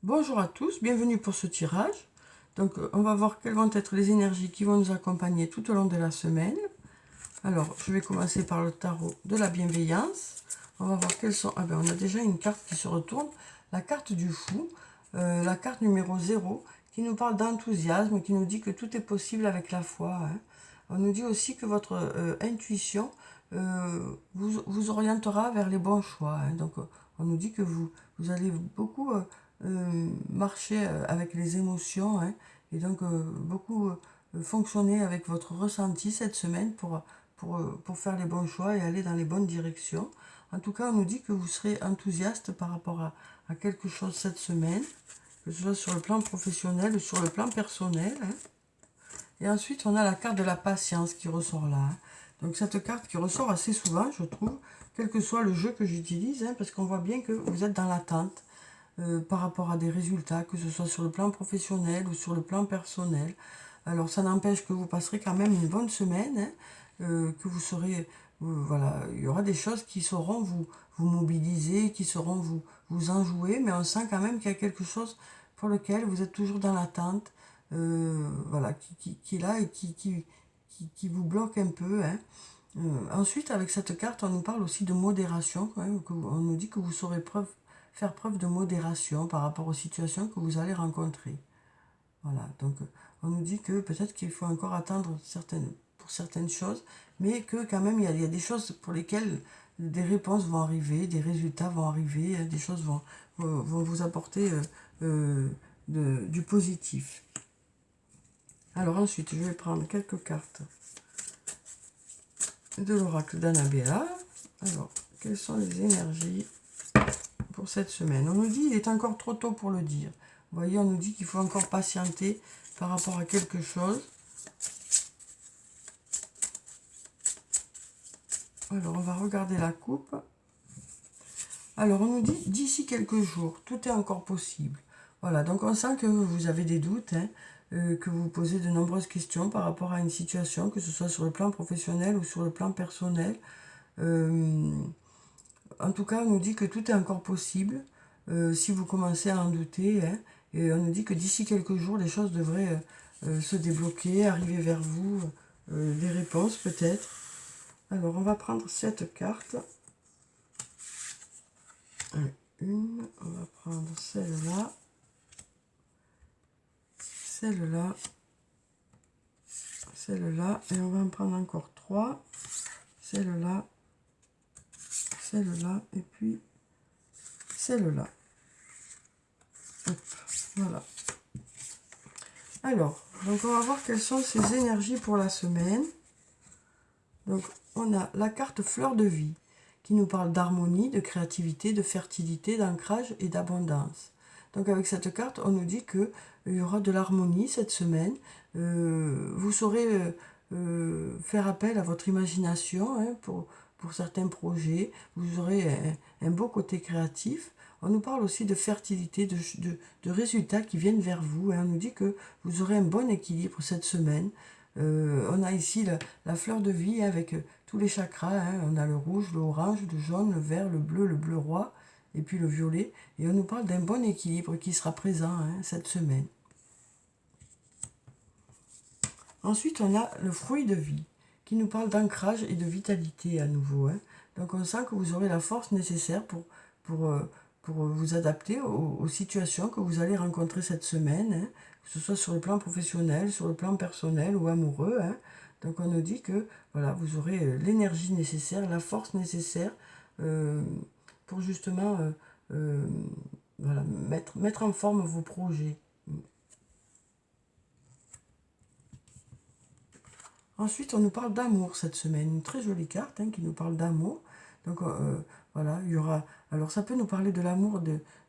Bonjour à tous, bienvenue pour ce tirage. Donc on va voir quelles vont être les énergies qui vont nous accompagner tout au long de la semaine. Alors je vais commencer par le tarot de la bienveillance. On va voir quelles sont... Ah ben on a déjà une carte qui se retourne, la carte du fou, la carte numéro 0, qui nous parle d'enthousiasme, qui nous dit que tout est possible avec la foi. Hein. On nous dit aussi que votre intuition vous orientera vers les bons choix. Hein. Donc on nous dit que vous allez beaucoup marcher avec les émotions, hein, et donc beaucoup fonctionner avec votre ressenti cette semaine pour faire les bons choix et aller dans les bonnes directions. En tout cas, on nous dit que vous serez enthousiaste par rapport à quelque chose cette semaine, que ce soit sur le plan professionnel ou sur le plan personnel. Hein. Et ensuite, on a la carte de la patience qui ressort là. Hein. Donc cette carte qui ressort assez souvent, je trouve, quel que soit le jeu que j'utilise, hein, parce qu'on voit bien que vous êtes dans l'attente par rapport à des résultats, que ce soit sur le plan professionnel ou sur le plan personnel. Alors ça n'empêche que vous passerez quand même une bonne semaine, hein, que vous serez, voilà, il y aura des choses qui sauront vous mobiliser, qui sauront vous enjouer, mais on sent quand même qu'il y a quelque chose pour lequel vous êtes toujours dans l'attente, voilà, qui est là et qui vous bloque un peu. Hein. Ensuite, avec cette carte, on nous parle aussi de modération. Quand même, on nous dit que vous saurez faire preuve de modération par rapport aux situations que vous allez rencontrer. Voilà, donc on nous dit que peut-être qu'il faut encore attendre pour certaines choses, mais que quand même il y a des choses pour lesquelles des réponses vont arriver, des résultats vont arriver, des choses vont vous apporter du positif. Alors ensuite, je vais prendre quelques cartes de l'oracle d'Annabella. Alors, quelles sont les énergies pour cette semaine? On nous dit qu'il est encore trop tôt pour le dire. Vous voyez, on nous dit qu'il faut encore patienter par rapport à quelque chose. Alors, on va regarder la coupe. Alors, on nous dit d'ici quelques jours, tout est encore possible. Voilà, donc on sent que vous avez des doutes, hein, que vous posez de nombreuses questions par rapport à une situation, que ce soit sur le plan professionnel ou sur le plan personnel. En tout cas, on nous dit que tout est encore possible si vous commencez à en douter. Hein, et on nous dit que d'ici quelques jours, les choses devraient se débloquer, arriver vers vous, des réponses peut-être. Alors, on va prendre cette carte. Une, on va prendre celle-là, celle-là, celle-là, et on va en prendre encore trois. Celle-là, celle-là, et puis celle-là. Voilà. Alors, donc on va voir quelles sont ces énergies pour la semaine. Donc, on a la carte fleur de vie qui nous parle d'harmonie, de créativité, de fertilité, d'ancrage et d'abondance. Donc, avec cette carte, on nous dit qu'il y aura de l'harmonie cette semaine. Vous saurez faire appel à votre imagination, hein, pour certains projets. Vous aurez un beau côté créatif. On nous parle aussi de fertilité, de résultats qui viennent vers vous. Hein. On nous dit que vous aurez un bon équilibre cette semaine. On a ici la fleur de vie avec tous les chakras. Hein. On a le rouge, le orange, le jaune, le vert, le bleu roi et puis le violet. Et on nous parle d'un bon équilibre qui sera présent, hein, cette semaine. Ensuite, on a le fruit de vie qui nous parle d'ancrage et de vitalité à nouveau. Hein. Donc on sent que vous aurez la force nécessaire pour vous adapter aux situations que vous allez rencontrer cette semaine, hein, que ce soit sur le plan professionnel, sur le plan personnel ou amoureux. Hein. Donc on nous dit que voilà, vous aurez l'énergie nécessaire, la force nécessaire pour justement voilà, mettre en forme vos projets. Ensuite, on nous parle d'amour cette semaine. Une très jolie carte, hein, qui nous parle d'amour. Donc voilà, il y aura... Alors ça peut nous parler de l'amour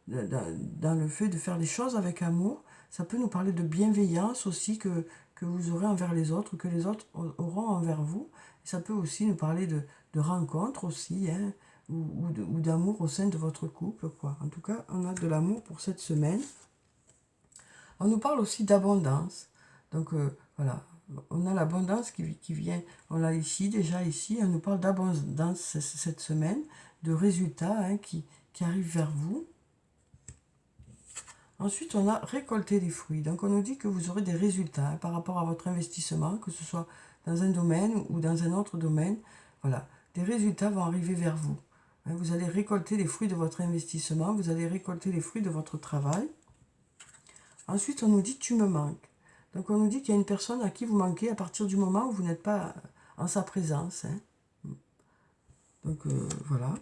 dans le fait de faire les choses avec amour. Ça peut nous parler de bienveillance aussi que vous aurez envers les autres, que les autres auront envers vous. Et ça peut aussi nous parler de rencontres aussi, hein, ou d'amour au sein de votre couple, quoi. En tout cas, on a de l'amour pour cette semaine. On nous parle aussi d'abondance. Donc voilà, on a l'abondance qui vient, on l'a ici, déjà ici, on nous parle d'abondance cette semaine, de résultats, hein, qui arrivent vers vous. Ensuite, on a récolté les fruits. Donc, on nous dit que vous aurez des résultats par rapport à votre investissement, que ce soit dans un domaine ou dans un autre domaine. Voilà, des résultats vont arriver vers vous. Vous allez récolter les fruits de votre investissement, vous allez récolter les fruits de votre travail. Ensuite, on nous dit « tu me manques ». Donc, on nous dit qu'il y a une personne à qui vous manquez à partir du moment où vous n'êtes pas en sa présence. Donc, voilà.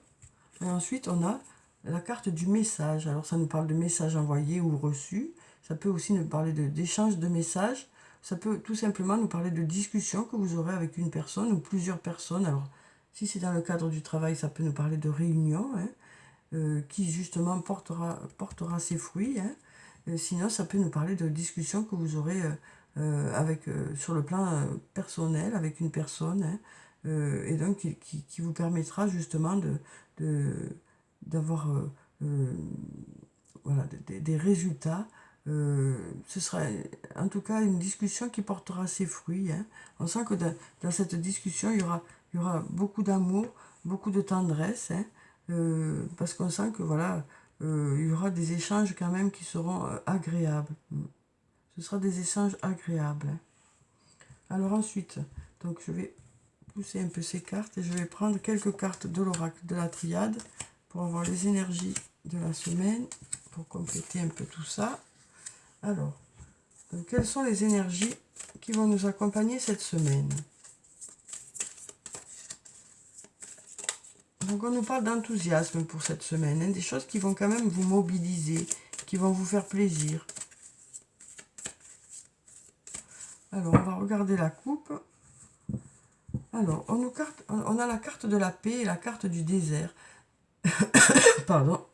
Et ensuite, on a la carte du message. Alors, ça nous parle de messages envoyés ou reçus. Ça peut aussi nous parler d'échange de messages. Ça peut tout simplement nous parler de discussions que vous aurez avec une personne ou plusieurs personnes. Alors, si c'est dans le cadre du travail, ça peut nous parler de réunions, qui justement portera ses fruits. Sinon, ça peut nous parler de discussions que vous aurez sur le plan personnel avec une personne. Et donc qui vous permettra justement d'avoir voilà, des résultats. Ce sera en tout cas une discussion qui portera ses fruits. On sent que dans cette discussion, il y aura beaucoup d'amour, beaucoup de tendresse, parce qu'on sent que voilà, il y aura des échanges quand même qui seront agréables. Ce sera des échanges agréables. Alors ensuite, donc je vais pousser un peu ces cartes et je vais prendre quelques cartes de l'oracle de la triade pour avoir les énergies de la semaine, pour compléter un peu tout ça. Alors, donc, quelles sont les énergies qui vont nous accompagner cette semaine? Donc on nous parle d'enthousiasme pour cette semaine, des choses qui vont quand même vous mobiliser, qui vont vous faire plaisir. Alors on va regarder la coupe. Alors on a la carte de la paix et la carte du désert. Pardon.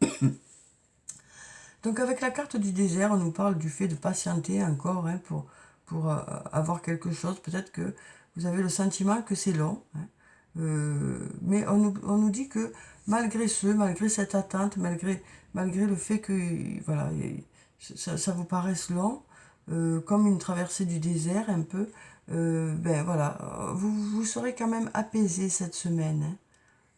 Donc avec la carte du désert, on nous parle du fait de patienter encore pour avoir quelque chose. Peut-être que vous avez le sentiment que c'est long. Mais on nous dit que malgré cette attente, malgré le fait que voilà, ça vous paraisse long, comme une traversée du désert un peu, ben voilà, vous serez quand même apaisé cette semaine.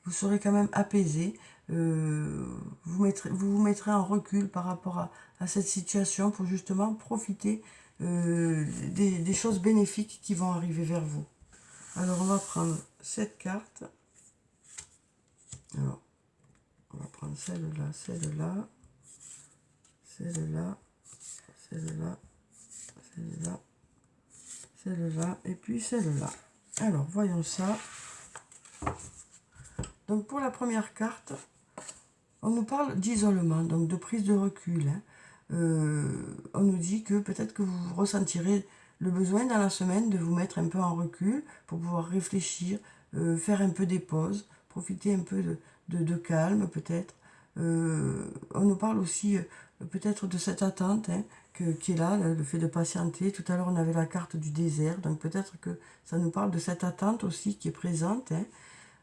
Vous serez quand même apaisé. Vous vous mettrez en recul par rapport à cette situation pour justement profiter des choses bénéfiques qui vont arriver vers vous. Alors on va prendre cette carte. Alors, on va prendre celle-là, celle-là, celle-là, celle-là, celle-là, celle-là, et puis celle-là. Alors, voyons ça. Donc, pour la première carte, on nous parle d'isolement, donc de prise de recul. On nous dit que peut-être que vous ressentirez le besoin dans la semaine de vous mettre un peu en recul pour pouvoir réfléchir, faire un peu des pauses, profiter un peu de calme peut-être. On nous parle aussi peut-être de cette attente qui est là, le fait de patienter. Tout à l'heure on avait la carte du désert, donc peut-être que ça nous parle de cette attente aussi qui est présente.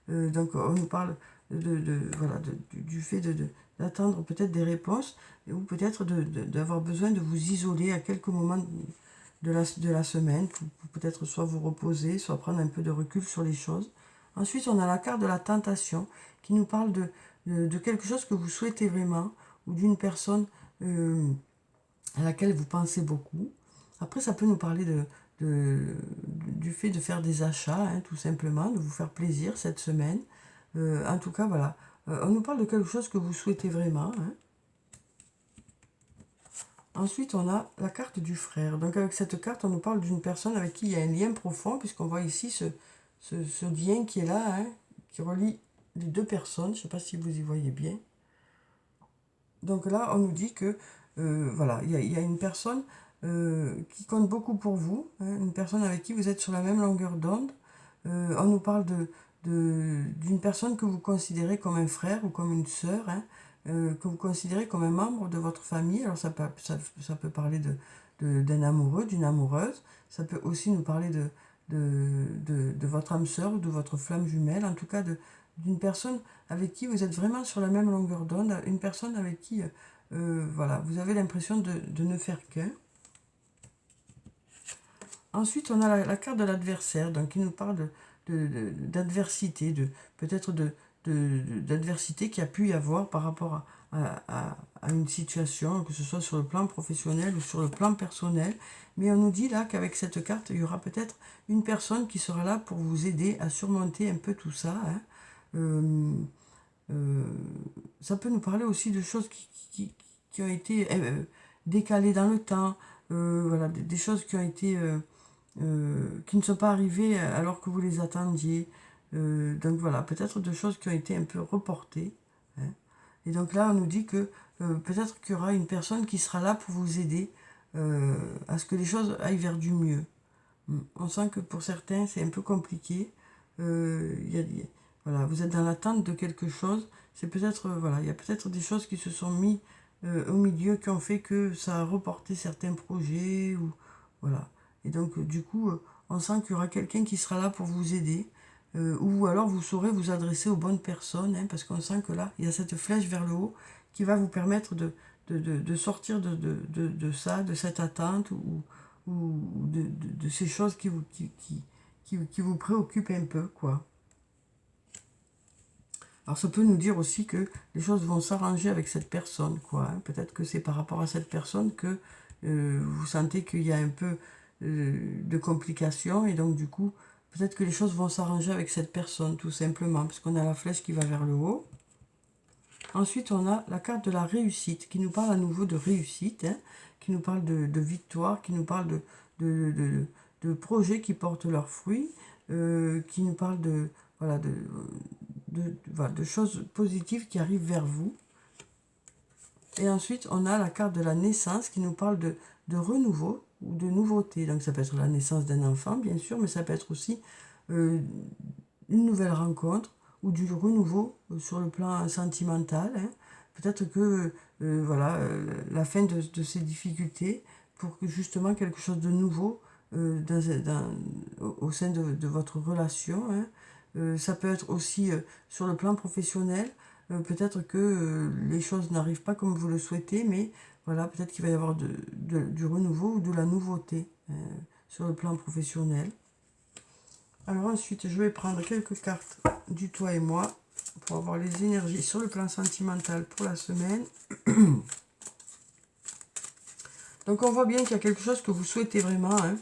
Donc on nous parle voilà, du fait d'attendre peut-être des réponses ou peut-être d'avoir besoin de vous isoler à quelques moments de la semaine pour peut-être soit vous reposer, soit prendre un peu de recul sur les choses. Ensuite, on a la carte de la tentation qui nous parle de quelque chose que vous souhaitez vraiment ou d'une personne à laquelle vous pensez beaucoup. Après, ça peut nous parler du fait de faire des achats, tout simplement, de vous faire plaisir cette semaine. En tout cas, voilà. On nous parle de quelque chose que vous souhaitez vraiment. Ensuite, on a la carte du frère. Donc, avec cette carte, on nous parle d'une personne avec qui il y a un lien profond, puisqu'on voit ici ce lien qui est là, qui relie les deux personnes. Je ne sais pas si vous y voyez bien. Donc là, on nous dit que, voilà, il y a une personne qui compte beaucoup pour vous, une personne avec qui vous êtes sur la même longueur d'onde. On nous parle d'une personne que vous considérez comme un frère ou comme une sœur, que vous considérez comme un membre de votre famille. Alors ça peut parler d'un amoureux, d'une amoureuse. Ça peut aussi nous parler de votre âme sœur ou de votre flamme jumelle. En tout cas, d'une personne avec qui vous êtes vraiment sur la même longueur d'onde. Une personne avec qui voilà, vous avez l'impression de ne faire qu'un. Ensuite, on a la carte de l'adversaire, donc qui nous parle d'adversité, peut-être d'adversité qu'il y a pu y avoir par rapport à une situation, que ce soit sur le plan professionnel ou sur le plan personnel. Mais on nous dit là qu'avec cette carte, il y aura peut-être une personne qui sera là pour vous aider à surmonter un peu tout ça. Hein. Euh, ça peut nous parler aussi de choses qui ont été décalées dans le temps, voilà, des choses qui ont été qui ne sont pas arrivées alors que vous les attendiez. Donc voilà, peut-être de choses qui ont été un peu reportées. Hein. Et donc là, on nous dit que peut-être qu'il y aura une personne qui sera là pour vous aider à ce que les choses aillent vers du mieux. On sent que pour certains, c'est un peu compliqué. Voilà, vous êtes dans l'attente de quelque chose. C'est peut-être, voilà, il y a peut-être des choses qui se sont mis au milieu qui ont fait que ça a reporté certains projets. Ou, voilà. Et donc, du coup, on sent qu'il y aura quelqu'un qui sera là pour vous aider. Ou alors, vous saurez vous adresser aux bonnes personnes. Hein, parce qu'on sent que là, il y a cette flèche vers le haut qui va vous permettre de sortir de ça, de cette attente ou de ces choses qui vous préoccupent un peu, quoi. Alors ça peut nous dire aussi que les choses vont s'arranger avec cette personne, quoi. Hein. Peut-être que c'est par rapport à cette personne que vous sentez qu'il y a un peu de complications et donc du coup, peut-être que les choses vont s'arranger avec cette personne, tout simplement, parce qu'on a la flèche qui va vers le haut. Ensuite, on a la carte de la réussite, qui nous parle à nouveau de réussite, hein, qui nous parle de victoire, qui nous parle de projets qui portent leurs fruits, qui nous parle voilà, voilà, de choses positives qui arrivent vers vous. Et ensuite, on a la carte de la naissance qui nous parle de renouveau ou de nouveauté. Donc ça peut être la naissance d'un enfant, bien sûr, mais ça peut être aussi une nouvelle rencontre ou du renouveau sur le plan sentimental. Hein. Peut-être que voilà, la fin de ces difficultés pour que justement quelque chose de nouveau au sein de votre relation. Hein. Ça peut être aussi sur le plan professionnel. Peut-être que les choses n'arrivent pas comme vous le souhaitez, mais voilà, peut-être qu'il va y avoir du renouveau ou de la nouveauté sur le plan professionnel. Alors ensuite, je vais prendre quelques cartes du toi et moi pour avoir les énergies sur le plan sentimental pour la semaine. Donc on voit bien qu'il y a quelque chose que vous souhaitez vraiment. Hein.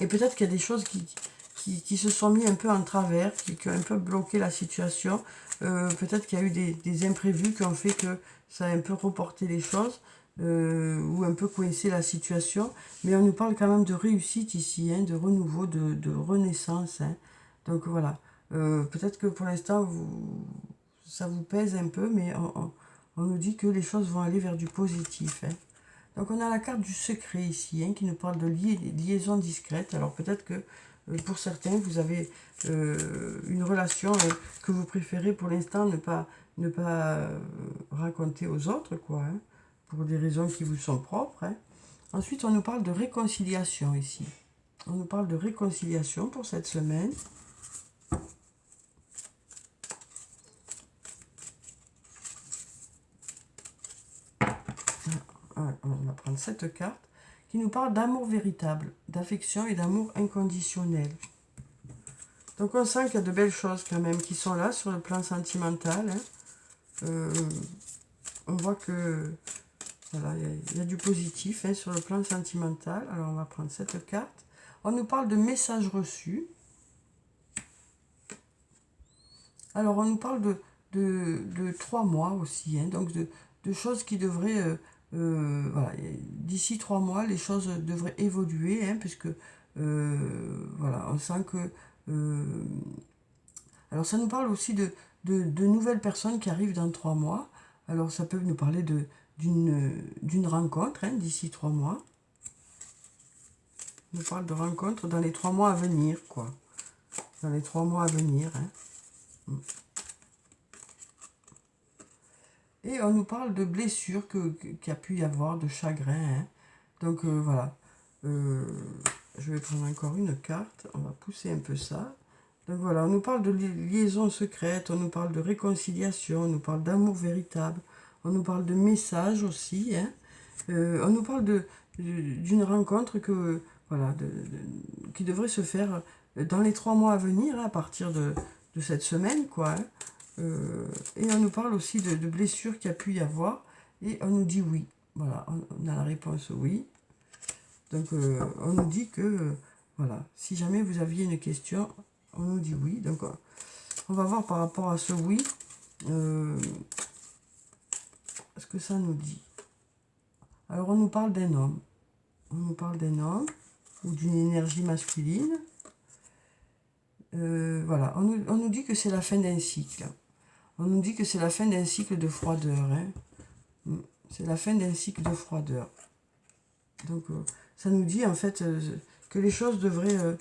Et peut-être qu'il y a des choses qui se sont mis un peu en travers, qui ont un peu bloqué la situation. Peut-être qu'il y a eu des imprévus qui ont fait que ça a un peu reporté les choses. Ou un peu coincé la situation. Mais on nous parle quand même de réussite ici, hein, de renouveau, de renaissance. Hein. Donc voilà. Peut-être que pour l'instant, ça vous pèse un peu, mais on nous dit que les choses vont aller vers du positif. Hein. Donc on a la carte du secret ici, hein, qui nous parle de liaison discrète. Alors peut-être que pour certains, vous avez une relation que vous préférez pour l'instant ne pas raconter aux autres, quoi, hein, pour des raisons qui vous sont propres. Hein. Ensuite, on nous parle de réconciliation ici. On nous parle de réconciliation pour cette semaine. On va prendre cette carte qui nous parle d'amour véritable, d'affection et d'amour inconditionnel. Donc on sent qu'il y a de belles choses quand même qui sont là sur le plan sentimental. Hein. On voit que voilà, il y a du positif hein, sur le plan sentimental. Alors on va prendre cette carte. On nous parle de messages reçus. Alors on nous parle de 3 mois aussi, hein, donc de choses qui devraient... voilà, d'ici 3 mois, les choses devraient évoluer, hein, puisque voilà, on sent que... alors ça nous parle aussi de nouvelles personnes qui arrivent dans 3 mois. Alors ça peut nous parler d'une rencontre hein, d'ici 3 mois. On nous parle de rencontre dans les 3 mois à venir, quoi. Dans les 3 mois à venir. Hein. Et on nous parle de blessures qu'il y a pu y avoir, de chagrin. Hein. Donc voilà. Je vais prendre encore une carte. On va pousser un peu ça. Donc voilà, on nous parle de liaison secrète, on nous parle de réconciliation, on nous parle d'amour véritable, on nous parle de messages aussi. Hein. On nous parle d'une rencontre que, voilà, qui devrait se faire dans les 3 mois à venir, hein, à partir de cette semaine, quoi. Hein. Et on nous parle aussi de blessures qu'il y a pu y avoir. Et on nous dit oui. Voilà, on a la réponse oui. Donc, on nous dit que, voilà, si jamais vous aviez une question, on nous dit oui. Donc, on va voir par rapport à ce oui, ce que ça nous dit. Alors, on nous parle d'un homme. On nous parle d'un homme ou d'une énergie masculine. Voilà, on nous dit que c'est la fin d'un cycle. On nous dit que c'est la fin d'un cycle de froideur. Hein. C'est la fin d'un cycle de froideur. Donc, ça nous dit en fait que les choses devraient,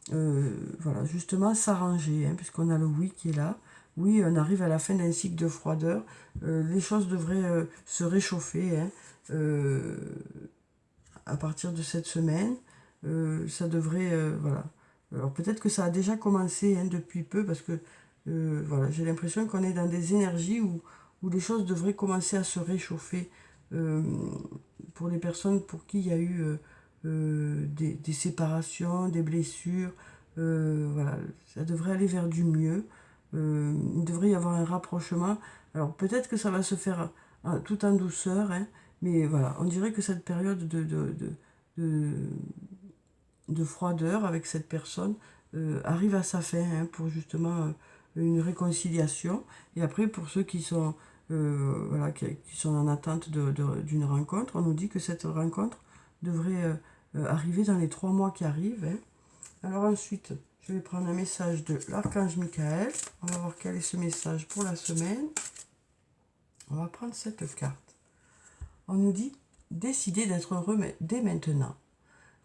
voilà, justement s'arranger, hein, puisqu'on a le oui qui est là. Oui, on arrive à la fin d'un cycle de froideur. Les choses devraient se réchauffer, hein, à partir de cette semaine. Ça devrait, voilà. Alors peut-être que ça a déjà commencé, hein, depuis peu, parce que voilà, j'ai l'impression qu'on est dans des énergies où les choses devraient commencer à se réchauffer pour les personnes pour qui il y a eu des séparations, des blessures. Voilà, ça devrait aller vers du mieux. Il devrait y avoir un rapprochement. Alors peut-être que ça va se faire tout en douceur, hein, mais voilà, on dirait que cette période de, de froideur avec cette personne arrive à sa fin, hein, pour justement une réconciliation. Et après, pour ceux qui sont, voilà, qui sont en attente d'une rencontre, on nous dit que cette rencontre devrait arriver dans les 3 mois qui arrivent. Hein. Alors ensuite, je vais prendre un message de l'archange Michael. On va voir quel est ce message pour la semaine. On va prendre cette carte. On nous dit décidez d'être heureux dès maintenant.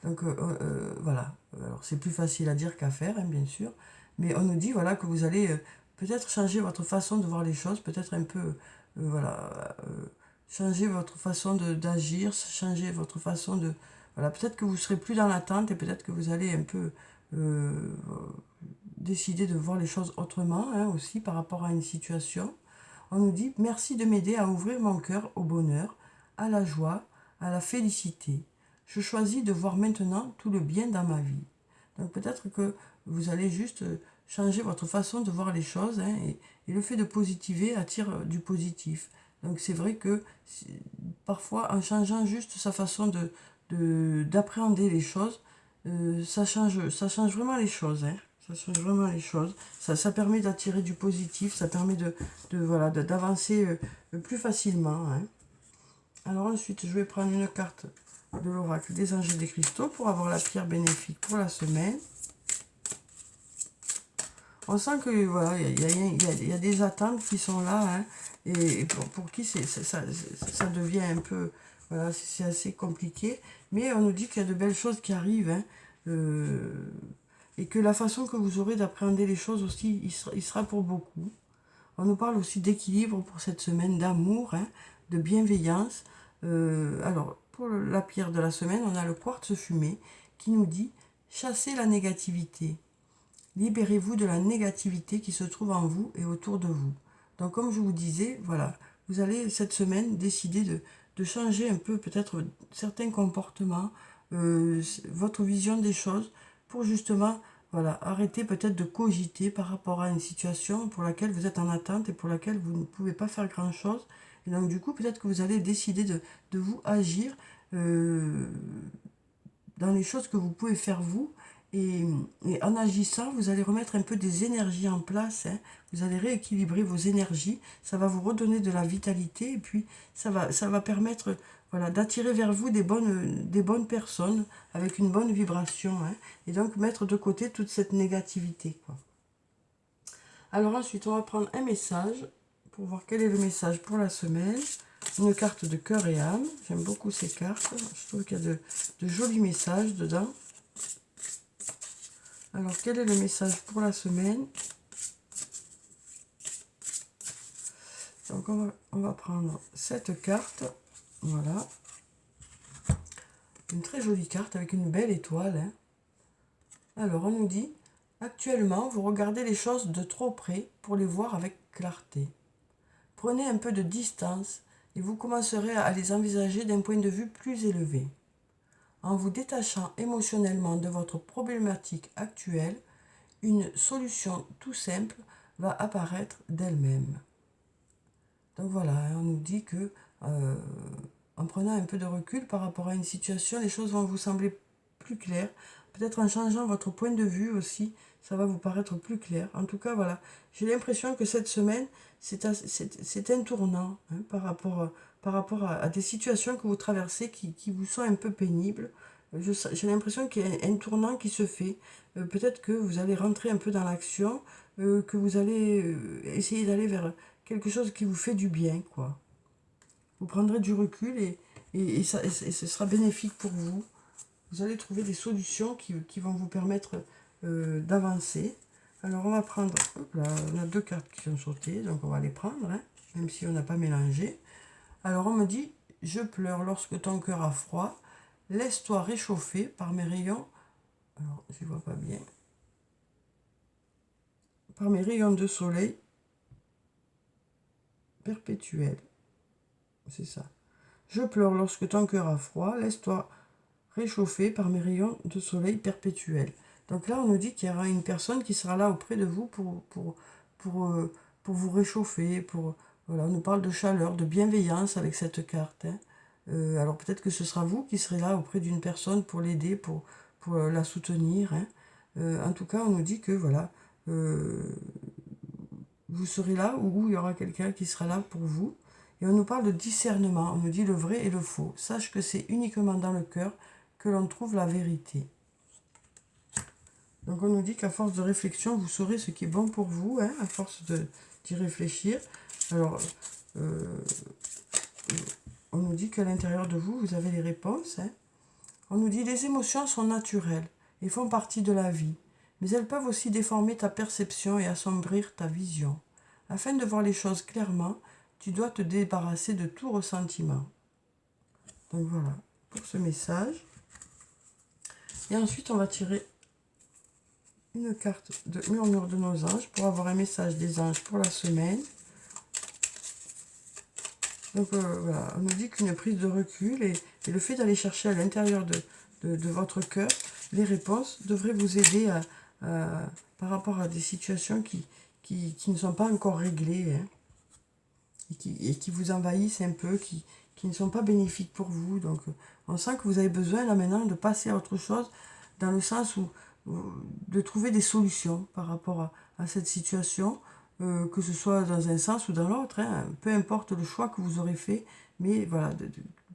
Donc voilà, alors c'est plus facile à dire qu'à faire, hein, bien sûr, mais on nous dit voilà que vous allez peut-être changer votre façon de voir les choses, peut-être un peu, voilà, changer votre façon d'agir, changer votre façon de, voilà, peut-être que vous serez plus dans l'attente et peut-être que vous allez un peu euh, décider de voir les choses autrement, hein, aussi par rapport à une situation. On nous dit merci de m'aider à ouvrir mon cœur au bonheur, à la joie, à la félicité. Je choisis de voir maintenant tout le bien dans ma vie. Donc peut-être que vous allez juste changer votre façon de voir les choses, hein, et le fait de positiver attire du positif. Donc c'est vrai que parfois en changeant juste sa façon d'appréhender les choses, ça change vraiment les choses. Hein. Ça change vraiment les choses. Ça permet d'attirer du positif, ça permet voilà, d'avancer plus facilement. Hein. Alors ensuite, je vais prendre une carte de l'oracle des anges et des cristaux pour avoir la pierre bénéfique pour la semaine. On sent que voilà, il y a des attentes qui sont là, hein, et pour qui ça devient un peu, voilà, c'est assez compliqué, mais on nous dit qu'il y a de belles choses qui arrivent, hein, et que la façon que vous aurez d'appréhender les choses aussi, il sera pour beaucoup. On nous parle aussi d'équilibre pour cette semaine, d'amour, hein, de bienveillance. Alors, pour la pierre de la semaine, on a le quartz fumé qui nous dit « Chassez la négativité. Libérez-vous de la négativité qui se trouve en vous et autour de vous. » Donc, comme je vous disais, voilà, vous allez cette semaine décider de changer un peu peut-être certains comportements, votre vision des choses pour justement, voilà, arrêter peut-être de cogiter par rapport à une situation pour laquelle vous êtes en attente et pour laquelle vous ne pouvez pas faire grand-chose. Et donc du coup, peut-être que vous allez décider de vous agir dans les choses que vous pouvez faire vous. Et en agissant, vous allez remettre un peu des énergies en place. Hein. Vous allez rééquilibrer vos énergies. Ça va vous redonner de la vitalité. Et puis, ça va permettre, voilà, d'attirer vers vous des bonnes personnes avec une bonne vibration. Hein. Et donc, mettre de côté toute cette négativité, quoi. Alors ensuite, on va prendre un message pour voir quel est le message pour la semaine. Une carte de cœur et âme. J'aime beaucoup ces cartes. Je trouve qu'il y a de jolis messages dedans. Alors, quel est le message pour la semaine? Donc, on va prendre cette carte. Voilà. Une très jolie carte avec une belle étoile. Hein. Alors, on nous dit, actuellement, vous regardez les choses de trop près pour les voir avec clarté. Prenez un peu de distance et vous commencerez à les envisager d'un point de vue plus élevé. En vous détachant émotionnellement de votre problématique actuelle, une solution tout simple va apparaître d'elle-même. Donc voilà, on nous dit que en prenant un peu de recul par rapport à une situation, les choses vont vous sembler plus claires. Peut-être en changeant votre point de vue aussi, ça va vous paraître plus clair. En tout cas, voilà, j'ai l'impression que cette semaine, c'est un tournant hein, par rapport à des situations que vous traversez qui vous sont un peu pénibles. J'ai l'impression qu'il y a un tournant qui se fait. Peut-être que vous allez rentrer un peu dans l'action, que vous allez essayer d'aller vers quelque chose qui vous fait du bien, quoi. Vous prendrez du recul et ce sera bénéfique pour vous. Vous allez trouver des solutions qui vont vous permettre d'avancer. Alors on va prendre, hop là, on a deux cartes qui sont sautées, donc on va les prendre, hein, même si on n'a pas mélangé. Alors on me dit, je pleure lorsque ton cœur a froid, laisse-toi réchauffer par mes rayons, alors je ne vois pas bien, par mes rayons de soleil perpétuels. C'est ça. Je pleure lorsque ton cœur a froid, laisse-toi réchauffer par mes rayons de soleil perpétuels. Donc là, on nous dit qu'il y aura une personne qui sera là auprès de vous pour vous réchauffer. Voilà, on nous parle de chaleur, de bienveillance avec cette carte. Hein. Alors peut-être que ce sera vous qui serez là auprès d'une personne pour l'aider, pour la soutenir. Hein. En tout cas, on nous dit que voilà, vous serez là où il y aura quelqu'un qui sera là pour vous. Et on nous parle de discernement, on nous dit le vrai et le faux. Sache que c'est uniquement dans le cœur que l'on trouve la vérité. Donc on nous dit qu'à force de réflexion, vous saurez ce qui est bon pour vous, hein, à force d'y réfléchir. Alors, on nous dit qu'à l'intérieur de vous, vous avez les réponses. Hein. On nous dit les émotions sont naturelles et font partie de la vie, mais elles peuvent aussi déformer ta perception et assombrir ta vision. Afin de voir les choses clairement, tu dois te débarrasser de tout ressentiment. Donc voilà, pour ce message. Et ensuite, on va tirer une carte de murmure de nos anges pour avoir un message des anges pour la semaine. Donc voilà, on nous dit qu'une prise de recul et le fait d'aller chercher à l'intérieur de votre cœur les réponses devrait vous aider par rapport à des situations qui ne sont pas encore réglées hein, et qui vous envahissent un peu, qui ne sont pas bénéfiques pour vous. Donc on sent que vous avez besoin là maintenant de passer à autre chose dans le sens où de trouver des solutions par rapport à cette situation, que ce soit dans un sens ou dans l'autre, hein, peu importe le choix que vous aurez fait, mais voilà,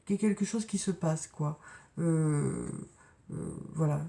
qu'il y ait quelque chose qui se passe, quoi. Voilà,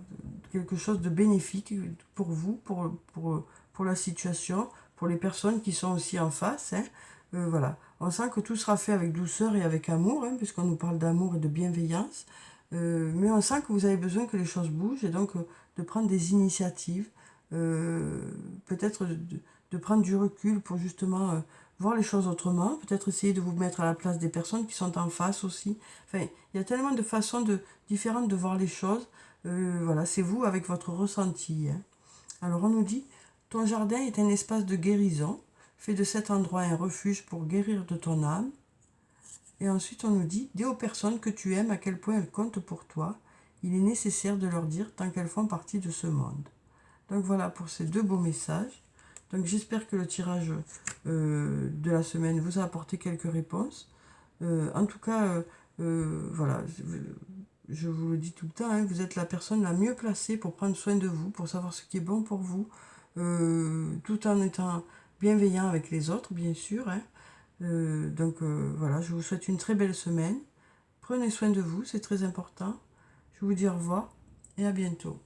quelque chose de bénéfique pour vous, pour la situation, pour les personnes qui sont aussi en face. Hein. Voilà, on sent que tout sera fait avec douceur et avec amour, hein, puisqu'on nous parle d'amour et de bienveillance. Mais on sent que vous avez besoin que les choses bougent et donc de prendre des initiatives, peut-être de prendre du recul pour justement voir les choses autrement, peut-être essayer de vous mettre à la place des personnes qui sont en face aussi. Enfin, il y a tellement de façons différentes de voir les choses. Voilà, c'est vous avec votre ressenti. Hein. Alors on nous dit, ton jardin est un espace de guérison, fais de cet endroit un refuge pour guérir de ton âme. Et ensuite, on nous dit, dis aux personnes que tu aimes à quel point elles comptent pour toi. Il est nécessaire de leur dire tant qu'elles font partie de ce monde. Donc voilà pour ces deux beaux messages. Donc j'espère que le tirage de la semaine vous a apporté quelques réponses. En tout cas, voilà, je vous le dis tout le temps, hein, vous êtes la personne la mieux placée pour prendre soin de vous, pour savoir ce qui est bon pour vous, tout en étant bienveillant avec les autres, bien sûr. Hein. Donc voilà, je vous souhaite une très belle semaine. Prenez soin de vous, c'est très important. Je vous dis au revoir et à bientôt.